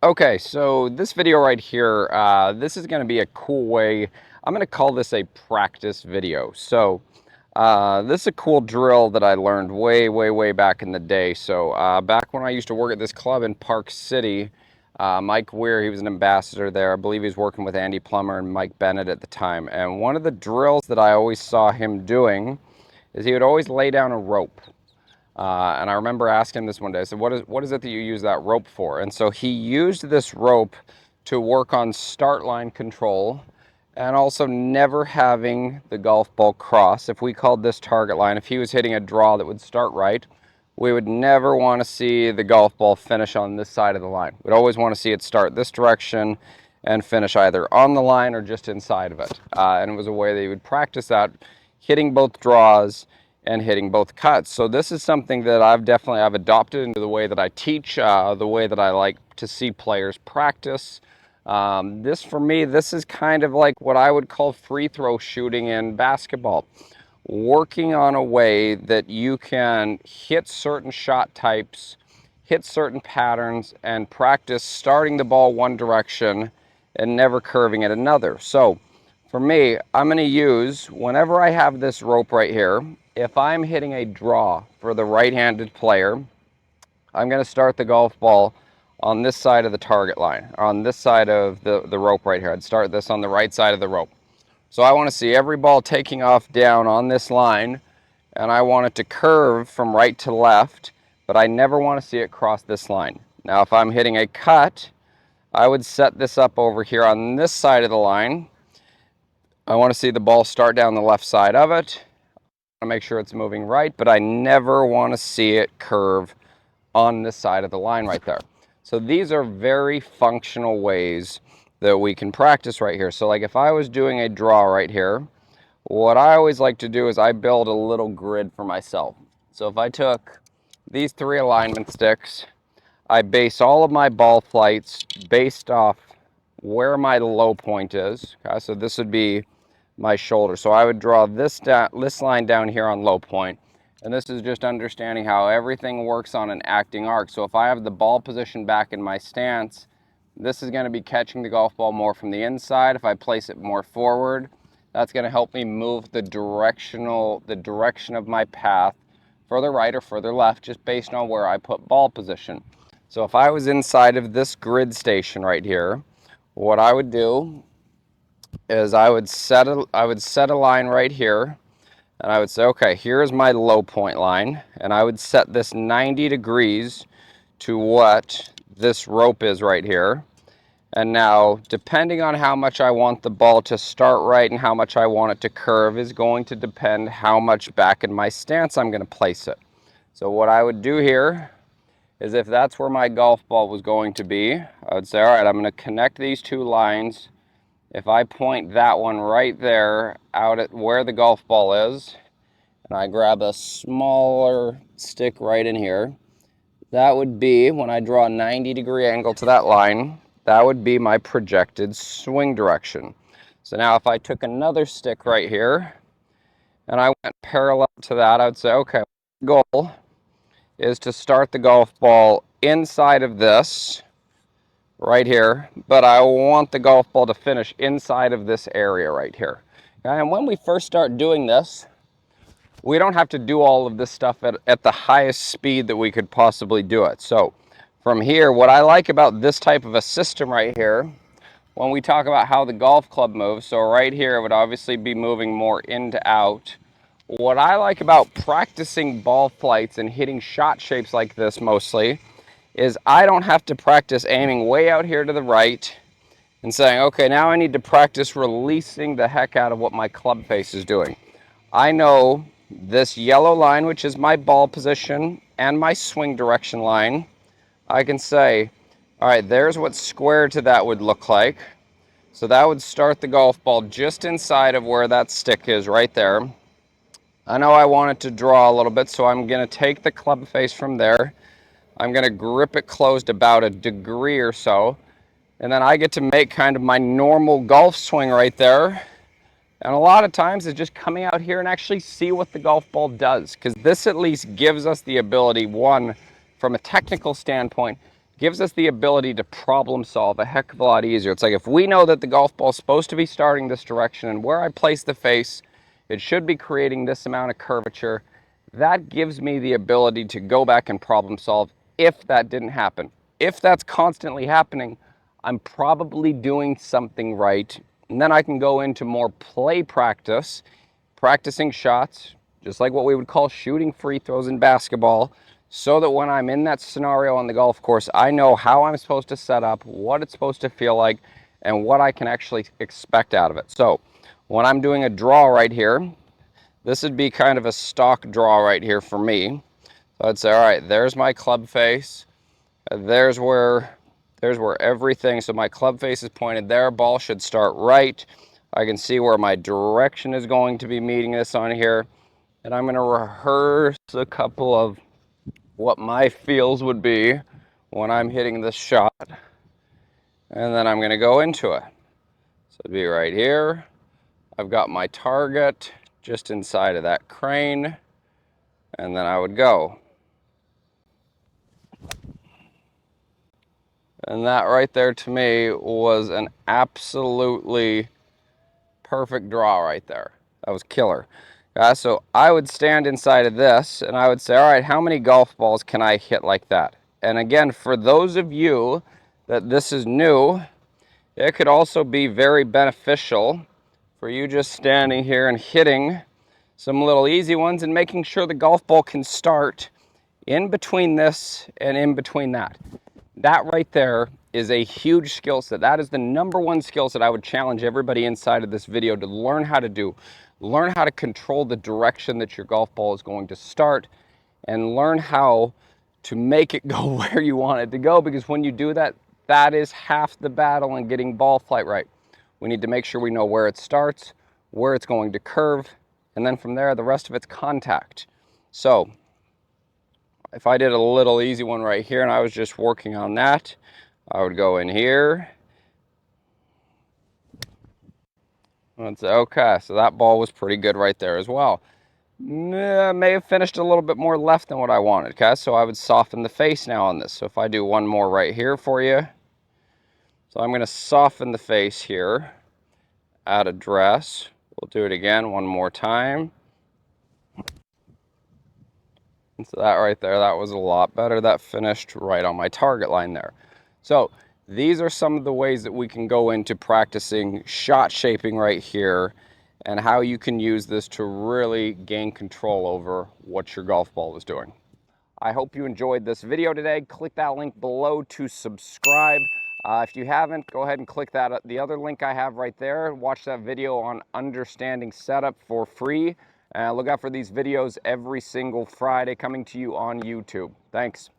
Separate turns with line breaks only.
Okay, so this video right here, this is going to be a cool way. I'm going to call this a practice video. So this is a cool drill that I learned way back in the day. So back when I used to work at this club in Park City, Mike Weir, he was an ambassador there. I believe he was working with Andy Plummer and Mike Bennett at the time. And one of the drills that I always saw him doing is he would always lay down a rope. And I remember asking him this one day. I said, what is it that you use that rope for? And so he used this rope to work on start line control and also never having the golf ball cross. If we called this target line, if he was hitting a draw that would start right, we would never want to see the golf ball finish on this side of the line. We'd always want to see it start this direction and finish either on the line or just inside of it. And it was a way that he would practice that, hitting both draws and hitting both cuts. So this is something that I've adopted into the way that I teach, the way that I like to see players practice. This for me, this is kind of like what I would call free throw shooting in basketball. Working on a way that you can hit certain shot types, hit certain patterns, and practice starting the ball one direction and never curving it another. So for me, I'm going to use, whenever I have this rope right here, if I'm hitting a draw for the right-handed player, I'm going to start the golf ball on this side of the target line, or on this side of the rope right here. I'd start this on the right side of the rope. So I want to see every ball taking off down on this line, and I want it to curve from right to left, but I never want to see it cross this line. Now, if I'm hitting a cut, I would set this up over here on this side of the line. I want to see the ball start down the left side of it. I want to make sure it's moving right, but I never want to see it curve on this side of the line right there. So these are very functional ways that we can practice right here. So like if I was doing a draw right here, what I always like to do is I build a little grid for myself. So if I took these three alignment sticks, I base all of my ball flights based off where my low point is. Okay, so this would be my shoulder. So I would draw this line down here on low point. And this is just understanding how everything works on an acting arc. So if I have the ball position back in my stance, this is going to be catching the golf ball more from the inside. If I place it more forward, that's going to help me move the direction of my path further right or further left, just based on where I put ball position. So if I was inside of this grid station right here, what I would do is I would set a line right here, and I would say, okay, here's my low point line, and I would set this 90 degrees to what this rope is right here. And now, depending on how much I want the ball to start right and how much I want it to curve is going to depend how much back in my stance I'm going to place it. So what I would do here is, if that's where my golf ball was going to be, I would say, all right, I'm going to connect these two lines. If I point that one right there out at where the golf ball is, and I grab a smaller stick right in here, that would be, when I draw a 90-degree angle to that line, that would be my projected swing direction. So now if I took another stick right here and I went parallel to that, I would say, okay, my goal is to start the golf ball inside of this right here, but I want the golf ball to finish inside of this area right here. And when we first start doing this, we don't have to do all of this stuff at the highest speed that we could possibly do it. So from here, what I like about this type of a system right here, when we talk about how the golf club moves, so right here it would obviously be moving more in to out. What I like about practicing ball flights and hitting shot shapes like this mostly is I don't have to practice aiming way out here to the right and saying, okay, now I need to practice releasing the heck out of what my club face is doing. I know this yellow line, which is my ball position, and my swing direction line. I can say, all right, there's what square to that would look like. So that would start the golf ball just inside of where that stick is right there. I know I want it to draw a little bit, so I'm going to take the club face from there. I'm going to grip it closed about a degree or so. And then I get to make kind of my normal golf swing right there. And a lot of times it's just coming out here and actually see what the golf ball does, because this at least gives us the ability, one, from a technical standpoint, gives us the ability to problem solve a heck of a lot easier. It's like if we know that the golf ball is supposed to be starting this direction and where I place the face, it should be creating this amount of curvature. That gives me the ability to go back and problem solve if that didn't happen. If that's constantly happening, I'm probably doing something right. And then I can go into more play practice, practicing shots, just like what we would call shooting free throws in basketball, so that when I'm in that scenario on the golf course, I know how I'm supposed to set up, what it's supposed to feel like, and what I can actually expect out of it. So when I'm doing a draw right here, this would be kind of a stock draw right here for me. So I'd say, all right, there's my club face. There's where everything, so my club face is pointed there. Ball should start right. I can see where my direction is going to be meeting this on here. And I'm going to rehearse a couple of what my feels would be when I'm hitting this shot. And then I'm going to go into it. So it'd be right here. I've got my target just inside of that crane. And then I would go. And that right there to me was an absolutely perfect draw right there. That was killer. So I would stand inside of this and I would say, all right, how many golf balls can I hit like that? And again, for those of you that this is new, it could also be very beneficial for you just standing here and hitting some little easy ones and making sure the golf ball can start in between this and in between that. That right there is a huge skill set. That is the #1 skill set I would challenge everybody inside of this video to learn how to do. Learn how to control the direction that your golf ball is going to start and learn how to make it go where you want it to go, because when you do that, that is half the battle in getting ball flight right. We need to make sure we know where it starts, where it's going to curve, and then from there, the rest of it's contact. So if I did a little easy one right here and I was just working on that, I would go in here. I'd say, okay, so that ball was pretty good right there as well. May have finished a little bit more left than what I wanted, okay? So I would soften the face now on this. So if I do one more right here for you. So I'm going to soften the face here, add address. We'll do it again one more time. And so that right there, that was a lot better. That finished right on my target line there. So these are some of the ways that we can go into practicing shot shaping right here and how you can use this to really gain control over what your golf ball is doing. I hope you enjoyed this video today. Click that link below to subscribe. If you haven't, go ahead and click the other link I have right there. Watch that video on understanding setup for free. Look out for these videos every single Friday coming to you on YouTube. Thanks.